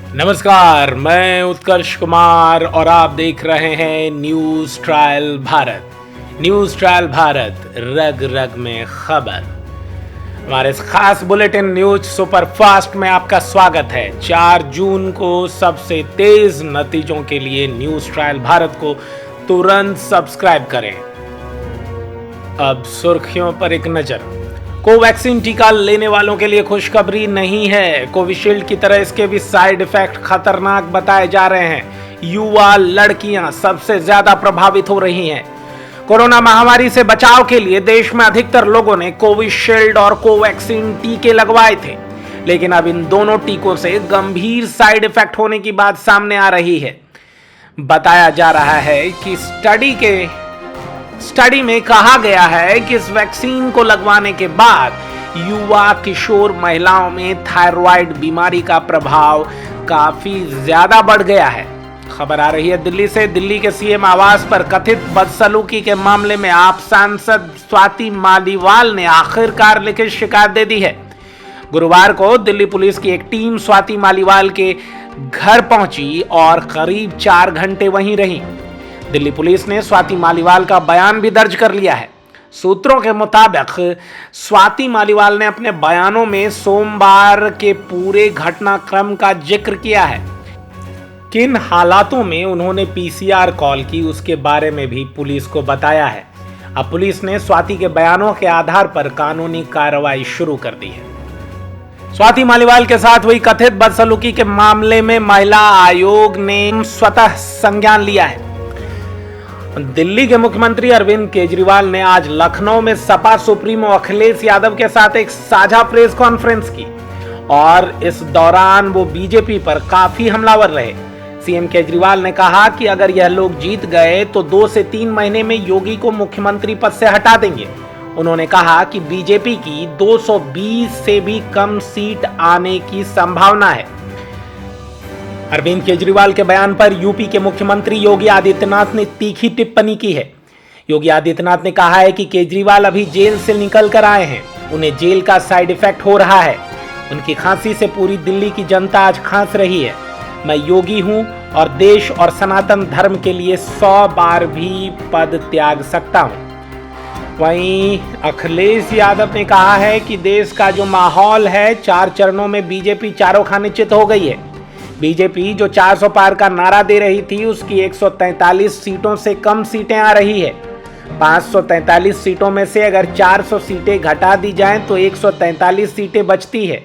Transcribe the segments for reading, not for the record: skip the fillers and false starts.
नमस्कार, मैं उत्कर्ष कुमार और आप देख रहे हैं news trial Bharat. News trial Bharat, रग रग में खबर। हमारे इस खास बुलेटिन न्यूज सुपरफास्ट में आपका स्वागत है। 4 जून को सबसे तेज नतीजों के लिए न्यूज ट्रायल भारत को तुरंत सब्सक्राइब करें। अब सुर्खियों पर एक नजर। कोवैक्सीन टीका लेने वालों के लिए खुशखबरी नहीं है। कोविशील्ड की तरह इसके भी साइड इफेक्ट खतरनाक बताए जा रहे हैं। युवा लड़कियां सबसे ज्यादा प्रभावित हो रही हैं। कोरोना महामारी से बचाव के लिए देश में अधिकतर लोगों ने कोविशील्ड और कोवैक्सीन टीके लगवाए थे, लेकिन अब इन दोनों टीकों से गंभीर साइड इफेक्ट होने की बात सामने आ रही है। बताया जा रहा है कि स्टडी में कहा गया है कि इस वैक्सीन को लगवाने के बाद युवा किशोर महिलाओं में थायराइड बीमारी का प्रभाव काफी ज्यादा बढ़ गया है। खबर आ रही है दिल्ली से। दिल्ली के सीएम आवास पर कथित बदसलूकी के मामले में आप सांसद स्वाति मालीवाल ने आखिरकार लिखित शिकायत दे दी है। गुरुवार को दिल्ली पुलिस की एक टीम स्वाति मालीवाल के घर पहुंची और करीब 4 घंटे वहीं रही। दिल्ली पुलिस ने स्वाति मालीवाल का बयान भी दर्ज कर लिया है। सूत्रों के मुताबिक स्वाति मालीवाल ने अपने बयानों में सोमवार के पूरे घटनाक्रम का जिक्र किया है। किन हालातों में उन्होंने पीसीआर कॉल की उसके बारे में भी पुलिस को बताया है। अब पुलिस ने स्वाति के बयानों के आधार पर कानूनी कार्रवाई शुरू कर दी है। स्वाति मालीवाल के साथ हुई कथित बदसलूकी के मामले में महिला आयोग ने स्वतः संज्ञान लिया है। दिल्ली के मुख्यमंत्री अरविंद केजरीवाल ने आज लखनऊ में सपा सुप्रीमो अखिलेश यादव के साथ एक साझा प्रेस कॉन्फ्रेंस की और इस दौरान वो बीजेपी पर काफी हमलावर रहे। सीएम केजरीवाल ने कहा कि अगर यह लोग जीत गए तो 2 से 3 महीने में योगी को मुख्यमंत्री पद से हटा देंगे। उन्होंने कहा कि बीजेपी की 220 से भी कम सीट आने की संभावना है। अरविंद केजरीवाल के बयान पर यूपी के मुख्यमंत्री योगी आदित्यनाथ ने तीखी टिप्पणी की है। योगी आदित्यनाथ ने कहा है कि केजरीवाल अभी जेल से निकल कर आए हैं, उन्हें जेल का साइड इफेक्ट हो रहा है। उनकी खांसी से पूरी दिल्ली की जनता आज खांस रही है। मैं योगी हूं और देश और सनातन धर्म के लिए 100 बार भी पद त्याग सकता हूं। वहीं अखिलेश यादव ने कहा है कि देश का जो माहौल है, 4 चरणों में बीजेपी चारों खाने चित हो गई है। बीजेपी जो 400 पार का नारा दे रही थी, उसकी 143 सीटों से कम सीटें आ रही है। 543 सीटों में से अगर 400 सीटें घटा दी जाएं तो 143 सीटें बचती है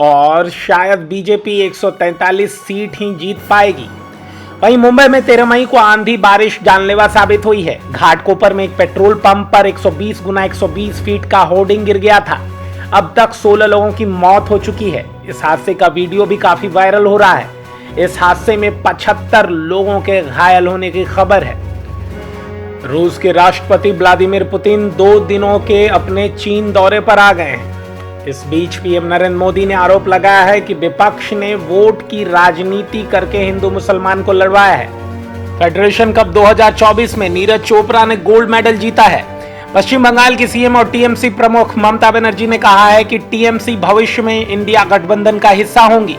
और शायद बीजेपी 143 सीट ही जीत पाएगी। वहीं मुंबई में 13 मई को आंधी बारिश जानलेवा साबित हुई है। घाटकोपर में एक पेट्रोल पंप पर 120 गुना 120 फीट का होर्डिंग गिर गया था। अब तक 16 लोगों की मौत हो चुकी है। इस हादसे का वीडियो भी काफी वायरल हो रहा है। इस हादसे में 75 लोगों के घायल होने की खबर है। रूस के राष्ट्रपति व्लादिमीर पुतिन 2 दिनों के अपने चीन दौरे पर आ गए हैं। इस बीच पीएम नरेंद्र मोदी ने आरोप लगाया है कि विपक्ष ने वोट की राजनीति करके हिंदू मुसलमान को लड़वाया है। फेडरेशन कप 2024 में नीरज चोपड़ा ने गोल्ड मेडल जीता है। पश्चिम बंगाल की सीएम और टीएमसी प्रमुख ममता बनर्जी ने कहा है कि टीएमसी भविष्य में इंडिया गठबंधन का हिस्सा होंगी।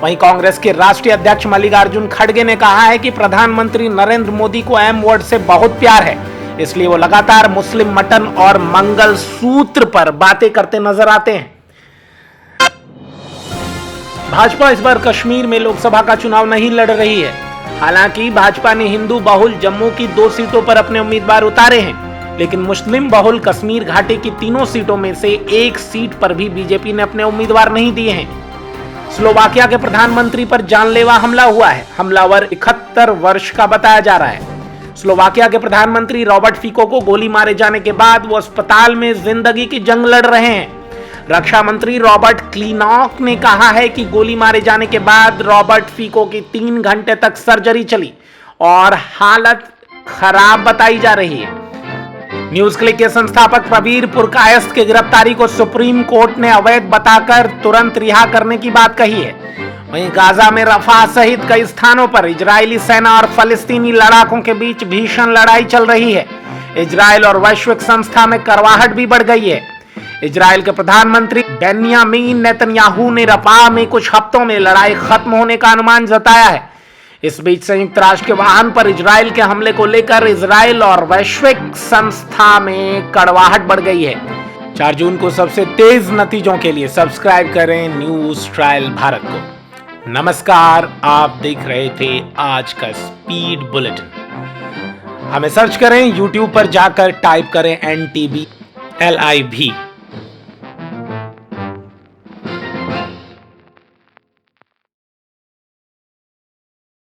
वहीं कांग्रेस के राष्ट्रीय अध्यक्ष मल्लिकार्जुन खड़गे ने कहा है कि प्रधानमंत्री नरेंद्र मोदी को एम वर्ड से बहुत प्यार है, इसलिए वो लगातार मुस्लिम मटन और मंगल सूत्र पर बातें करते नजर आते हैं। भाजपा इस बार कश्मीर में लोकसभा का चुनाव नहीं लड़ रही है। हालांकि भाजपा ने हिंदू बहुल जम्मू की 2 सीटों पर अपने उम्मीदवार उतारे हैं, लेकिन मुस्लिम बहुल कश्मीर घाटी की 3 सीटों में से 1 सीट पर भी बीजेपी ने अपने उम्मीदवार नहीं दिए हैं। स्लोवाकिया के प्रधानमंत्री पर जानलेवा हमला हुआ है। हमलावर 71 वर्ष का बताया जा रहा है। स्लोवाकिया के प्रधानमंत्री रॉबर्ट फिको को गोली मारे जाने के बाद वो अस्पताल में जिंदगी की जंग लड़ रहे हैं। रक्षा मंत्री रॉबर्ट क्लिनॉक ने कहा है कि गोली मारे जाने के बाद रॉबर्ट फिको की 3 घंटे तक सर्जरी चली और हालत खराब बताई जा रही है। न्यूज क्लिक के संस्थापक प्रवीर पुरकायस्थ की गिरफ्तारी को सुप्रीम कोर्ट ने अवैध बताकर तुरंत रिहा करने की बात कही है। वहीं गाजा में रफा सहित कई स्थानों पर इजरायली सेना और फलस्तीनी लड़ाकों के बीच भीषण लड़ाई चल रही है। इजरायल और वैश्विक संस्था में करवाहट भी बढ़ गई है। इजराइल के प्रधानमंत्री बेन्यामीन नेतन्याहू ने रफाह में कुछ हफ्तों में लड़ाई खत्म होने का अनुमान जताया है। इस बीच संयुक्त राष्ट्र के वाहन पर इजराइल के हमले को लेकर इजराइल और वैश्विक संस्था में कड़वाहट बढ़ गई है। 4 जून को सबसे तेज नतीजों के लिए सब्सक्राइब करें न्यूज ट्रायल भारत को। नमस्कार, आप देख रहे थे आज का स्पीड बुलेटिन। हमें सर्च करें YouTube पर जाकर टाइप करें NTB LIV।